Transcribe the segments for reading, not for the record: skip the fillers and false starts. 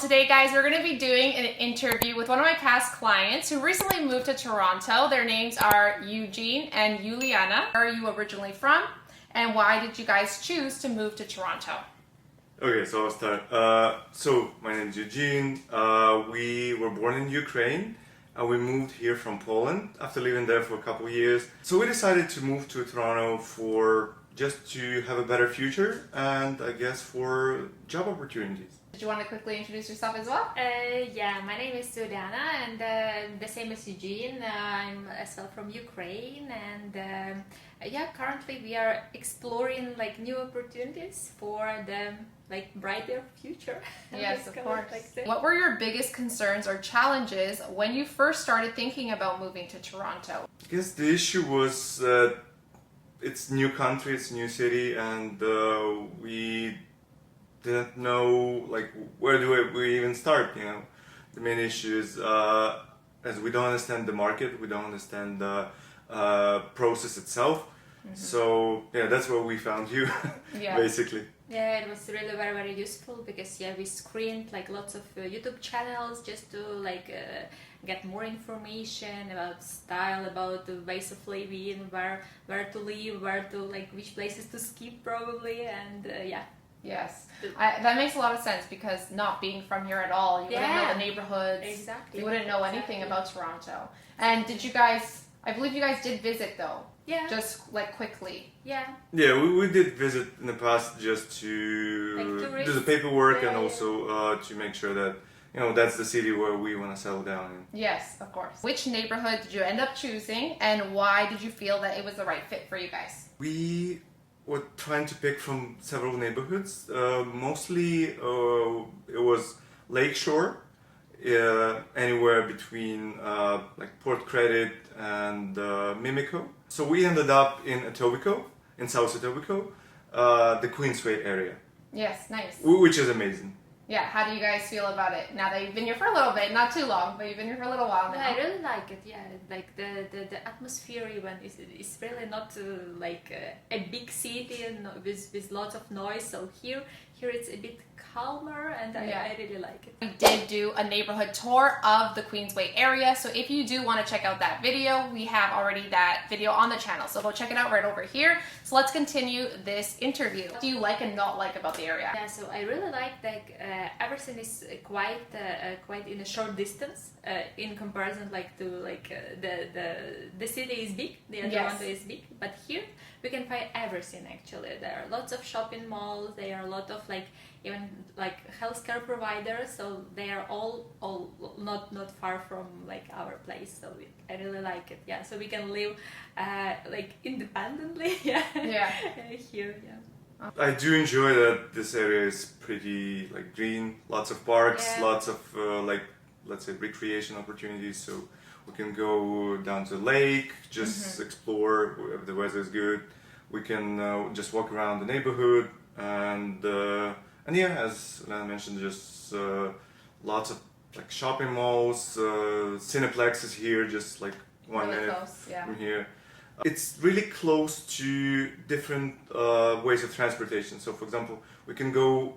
Today, guys, we're going to be doing an interview with one of my past clients who recently moved to Toronto. Their names are Eugene and Uliana. Where are you originally from, and why did you guys choose to move to Toronto? Okay, so I'll start. So my name is Eugene. We were born in Ukraine, and we moved here from Poland after living there for a couple of years. So we decided to move to Toronto for just to have a better future and I guess for job opportunities. Did you want to quickly introduce yourself as well? Yeah, my name is Uliana, and the same as Eugene. I'm as well from Ukraine, and yeah, currently we are exploring like new opportunities for the brighter future. Yes, of course. Like that. What were your biggest concerns or challenges when you first started thinking about moving to Toronto? I guess the issue was it's new country, it's new city, and we didn't know like where do we even start. You know, the main issue is as we don't understand the market, we don't understand the process itself. Mm-hmm. So yeah, that's where we found you, Yeah. basically. Yeah, it was really very useful because we screened like lots of YouTube channels just to get more information about style, about the ways of living, where to live, where to which places to skip probably, and yeah. Yes, that makes a lot of sense because not being from here at all, you wouldn't know the neighborhoods. Exactly. You wouldn't know anything about Toronto. And did you guys? I believe you guys did visit though. Yeah. Just quickly. Yeah. Yeah, we did visit in the past just to do the paperwork and also to make sure that that's the city where we want to settle down in. Yes, of course. Which neighborhood did you end up choosing, and why did you feel that it was the right fit for you guys? We were trying to pick from several neighborhoods. Mostly it was Lakeshore, anywhere between Port Credit and Mimico. So we ended up in Etobicoke, in South Etobicoke, the Queensway area. Yes, nice. Which is amazing. Yeah, how do you guys feel about it now that you've been here for a little bit? Not too long, but you've been here for a little while now. Yeah, I really like it. Yeah, like the atmosphere even is really not a big city and with lots of noise. So here it's a bit calmer, and I really like it. We did do a neighborhood tour of the Queensway area, so if you do want to check out that video, we have already that video on the channel, so go check it out right over here. So let's continue this interview. What do you like and not like about the area? Yeah, so I really like that everything is quite in a short distance in comparison to the city is big, Toronto is big, but here we can find everything actually. There are lots of shopping malls, there are a lot of even healthcare providers, so they are all not far from our place, so I really like it. Yeah, so we can live independently. Yeah. Here. Yeah. I do enjoy that this area is pretty green, lots of parks, lots of let's say recreation opportunities, so we can go down to the lake, just explore if the weather is good. We can just walk around the neighborhood, and yeah, as Lana mentioned, just lots of shopping malls, cineplexes here, just 1 Really minute close, yeah. from here. It's really close to different ways of transportation. So, for example, we can go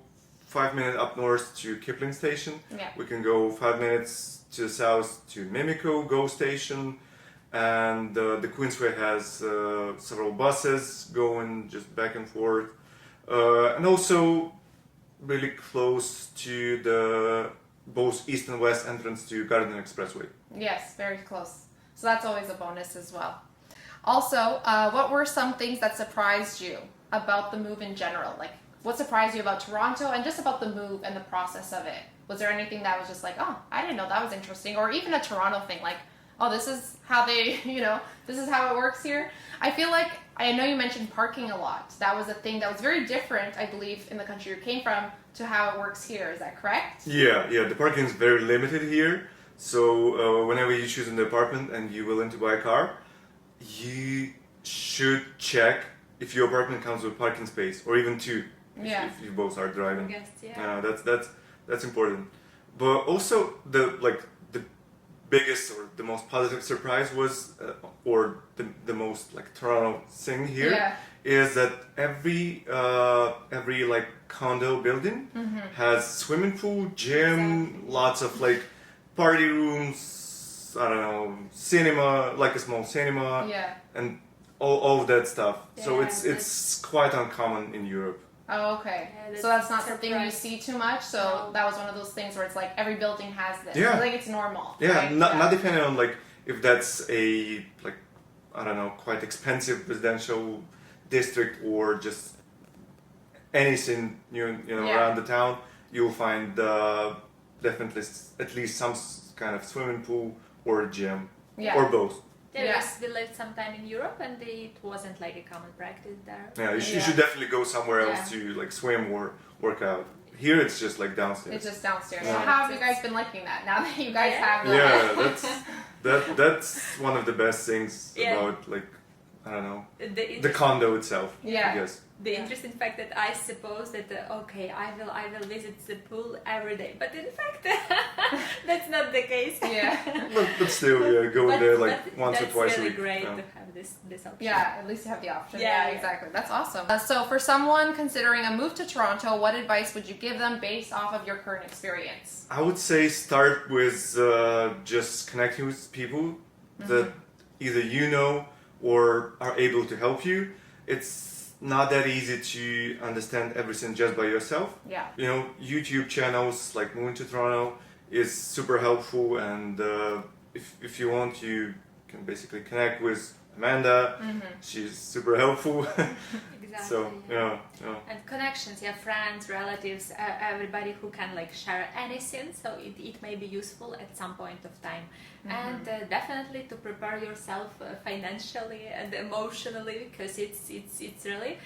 5 minutes up north to Kipling Station. Yeah. We can go 5 minutes to the south to Mimico GO Station. And the Queensway has several buses going just back and forth. And also really close to the both east and west entrance to Garden Expressway. Yes, very close. So that's always a bonus as well. Also, what were some things that surprised you about the move in general? What surprised you about Toronto and just about the move and the process of it? Was there anything that was just oh, I didn't know that was interesting? Or even a Toronto thing, oh, this is how they, this is how it works here? I feel I know you mentioned parking a lot. That was a thing that was very different, I believe, in the country you came from to how it works here. Is that correct? Yeah, the parking is very limited here. So whenever you choose an apartment and you're willing to buy a car, you should check if your apartment comes with parking space, or even two, if you both are driving. I guess, That's important. But also the biggest or the most positive surprise was, or the most Toronto thing here, is that every like condo building has swimming pool, gym, lots of like party rooms, I don't know, cinema, like a small cinema, Yeah. and all of that stuff. So Yeah, it's quite uncommon in Europe. Oh, okay. Yeah, So that's not that's something you surprise. see too much. So No. that was one of those things where it's like every building has this. Yeah. Like it's normal. Yeah, right? not depending on like if that's a like I don't know quite expensive residential district or just anything you know Yeah. around the town, you'll find definitely at least some kind of swimming pool or a gym Yeah. or both. Yeah, we lived some time in Europe, and it wasn't like a common practice there. Yeah, you Yeah. should definitely go somewhere else Yeah. to like swim or work out. Here it's just like downstairs. It's just downstairs. Yeah. So how have you guys been liking that? Now that you guys Yeah. have Yeah, that's one of the best things Yeah. about like I don't know The, the interest- condo itself. Yeah. I guess. the interesting fact that I suppose that okay, I will visit the pool every day, but in fact that's not the case. Yeah. But still, yeah, go But- there like but once or that's twice really a week. great Yeah. to have this option. Yeah, at least you have the option. Yeah, Yeah, yeah. exactly. That's awesome. So for someone considering a move to Toronto, what advice would you give them based off of your current experience? I would say start with just connecting with people that either you know or are able to help you. It's not that easy to understand everything just by yourself. Yeah. You know, YouTube channels like Moving to Toronto is super helpful, and if you want, you can basically connect with Amanda. She's super helpful. Exactly. So yeah. And connections, yeah, friends, relatives, everybody who can like share anything, so it may be useful at some point of time. And definitely to prepare yourself financially and emotionally, because it's really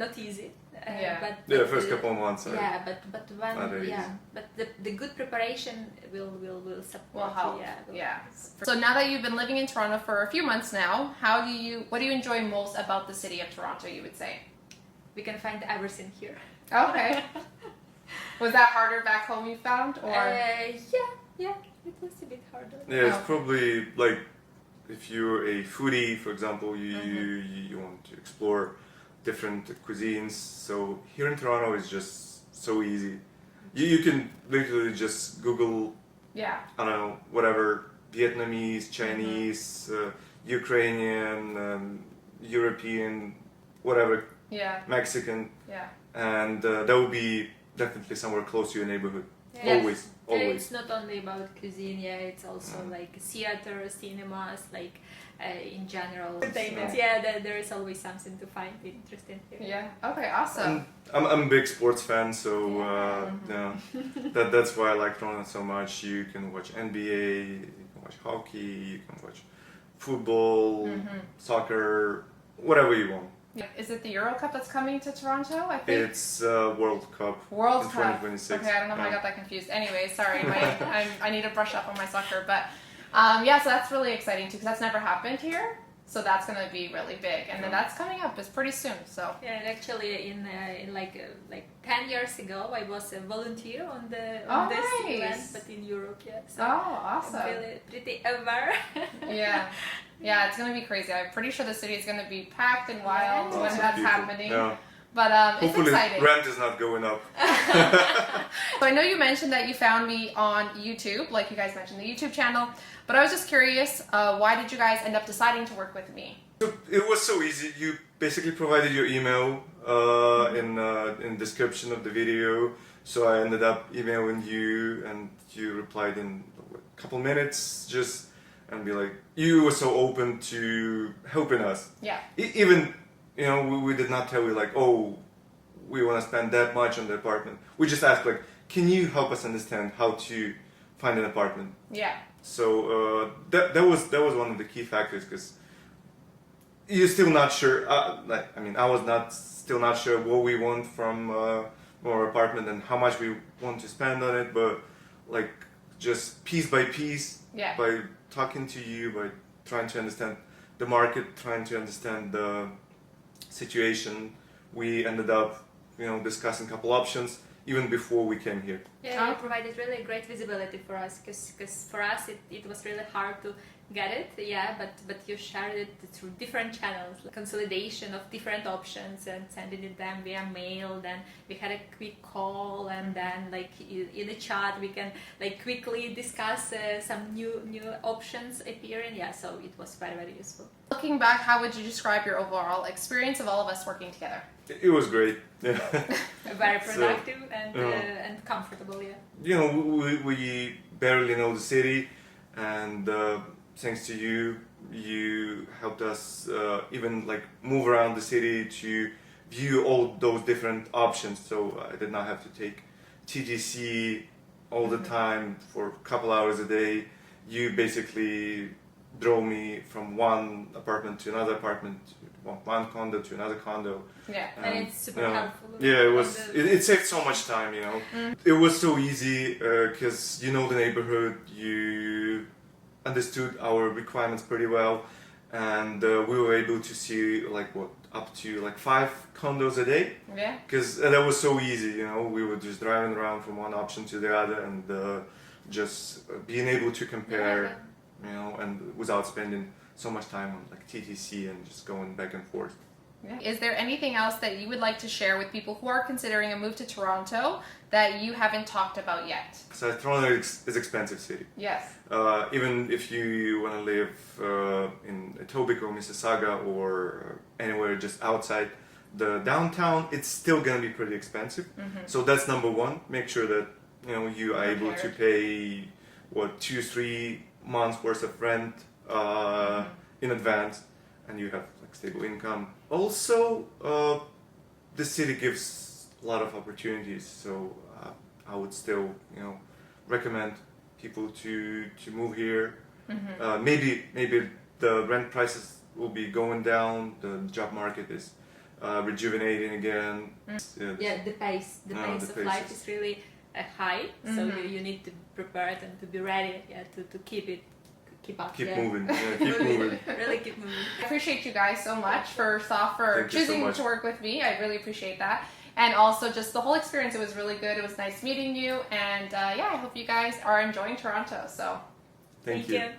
not easy. Yeah. But Yeah, the first couple of months. yeah, but when not very yeah, easy. but the good preparation will support Will help. you. Yeah, will Yeah. So now that you've been living in Toronto for a few months now, what do you enjoy most about the city of Toronto, you would say? We can find everything here. Okay. Was that harder back home you found or Yeah, it was a bit harder. Yeah, it's Oh. probably like if you're a foodie, for example, you want to explore different cuisines. So here in Toronto, it's just so easy. You can literally just Google, Yeah. I don't know, whatever, Vietnamese, Chinese, Ukrainian, European, whatever, Yeah. Mexican, Yeah. and that will be definitely somewhere close to your neighborhood. Yes. Always, Yeah, always. it's not only about cuisine, yeah, it's also like theater, cinemas, like in general. Entertainment, yeah, there is always something to find interesting here. Yeah. Okay, awesome. I'm a big sports fan, so yeah, that's why I like Toronto so much. You can watch NBA, you can watch hockey, you can watch football, soccer, whatever you want. Yeah. Is it the Euro Cup that's coming to Toronto? I think It's World Cup World in Cup. 2026. Okay, I don't know how I Yeah. got that confused. Anyway, sorry, I need to brush up on my soccer, but yeah, so that's really exciting too because that's never happened here. So that's going to be really big, and then that's coming up. It's pretty soon. So Yeah, and actually, in like 10 years ago, I was a volunteer on Oh, this nice. event, but in Europe, yeah. So oh, awesome. I'm really pretty aware. Yeah. Yeah, it's going to be crazy. I'm pretty sure the city is going to be packed and wild Yeah. when Lots of that's people. happening. Yeah. But it's Hopefully, exciting. rent is not going up. So I know you mentioned that you found me on YouTube, like you guys mentioned the YouTube channel, but I was just curious, why did you guys end up deciding to work with me? So it was so easy. You basically provided your email in description of the video. So I ended up emailing you, and you replied in a couple minutes, just and be like, you were so open to helping us. Yeah. Even we did not tell you like, oh, we want to spend that much on the apartment. We just asked like, can you help us understand how to find an apartment? Yeah. So that was one of the key factors because you're still not sure. I was still not sure what we want from our apartment and how much we want to spend on it. But like just piece by piece, Yeah. by talking to you, by trying to understand the market, trying to understand the situation, we ended up discussing a couple options even before we came here. Yeah, it provided really great visibility for us because for us it was really hard to get it, yeah, but you shared it through different channels, like consolidation of different options and sending it them via mail. Then we had a quick call, and then like in the chat we can like quickly discuss some new options appearing. Yeah, so it was very useful. Looking back, how would you describe your overall experience of all of us working together? It was great. Yeah. Very productive and comfortable. Yeah. You know, we barely know the city, and thanks to you, you helped us even like move around the city to view all those different options. So I did not have to take TTC all the time for a couple hours a day. You basically drove me from one apartment to another apartment, one condo to another condo. Yeah, and it's super helpful. Yeah, it was. It saved so much time, you know. It was so easy because you know the neighborhood, you understood our requirements pretty well, and we were able to see like up to like 5 condos a day. Yeah. Because that was so easy, you know. We were just driving around from one option to the other, and just being able to compare, you know, and without spending so much time on like TTC and just going back and forth. Yeah. Is there anything else that you would like to share with people who are considering a move to Toronto that you haven't talked about yet? So Toronto is expensive city. Yes. Even if you want to live in Etobicoke, Mississauga, or anywhere just outside the downtown, it's still going to be pretty expensive. So that's number one. Make sure that you know you are able to pay 2-3 months worth of rent in advance, and you have like stable income. Also, the city gives a lot of opportunities, so I would still, you know, recommend people to move here. Maybe the rent prices will be going down. The job market is rejuvenating again. Yeah, the pace of life is really high, so you need to prepare it and to be ready. Yeah, to keep up. Keep moving. Yeah, keep moving. Really keep moving. I appreciate you guys so much for choosing to work with me. I really appreciate that. And also just the whole experience, it was really good. It was nice meeting you. And yeah, I hope you guys are enjoying Toronto. So Thank you.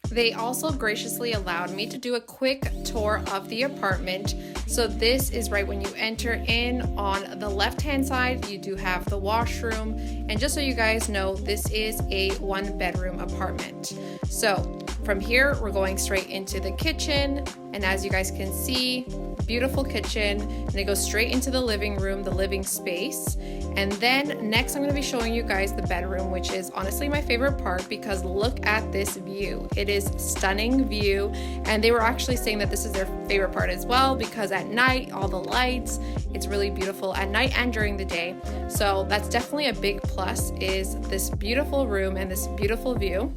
They also graciously allowed me to do a quick tour of the apartment. So this is right when you enter in. On the left-hand side, you do have the washroom. And just so you guys know, this is a 1-bedroom apartment. So from here, we're going straight into the kitchen. And as you guys can see, beautiful kitchen. And it goes straight into the living room, the living space. And then next I'm going to be showing you guys the bedroom, which is honestly my favorite part because look at this view. It is stunning view, and they were actually saying that this is their favorite part as well because at night, all the lights, it's really beautiful at night and during the day. So that's definitely a big plus, is this beautiful room and this beautiful view.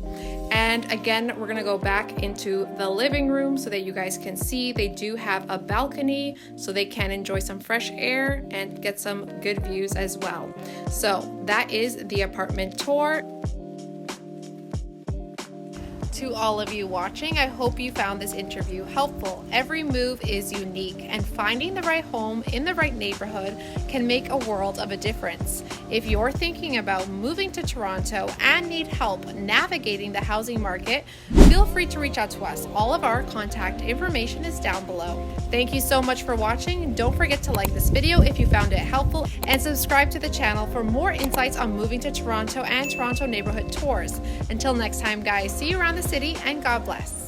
And again, we're gonna go back into the living room so that you guys can see they do have a balcony so they can enjoy some fresh air and get some good views as well. So that is the apartment tour. To all of you watching, I hope you found this interview helpful. Every move is unique, and finding the right home in the right neighborhood can make a world of a difference. If you're thinking about moving to Toronto and need help navigating the housing market, feel free to reach out to us. All of our contact information is down below. Thank you so much for watching. Don't forget to like this video if you found it helpful, and subscribe to the channel for more insights on moving to Toronto and Toronto neighborhood tours. Until next time, guys, see you around the city, and God bless.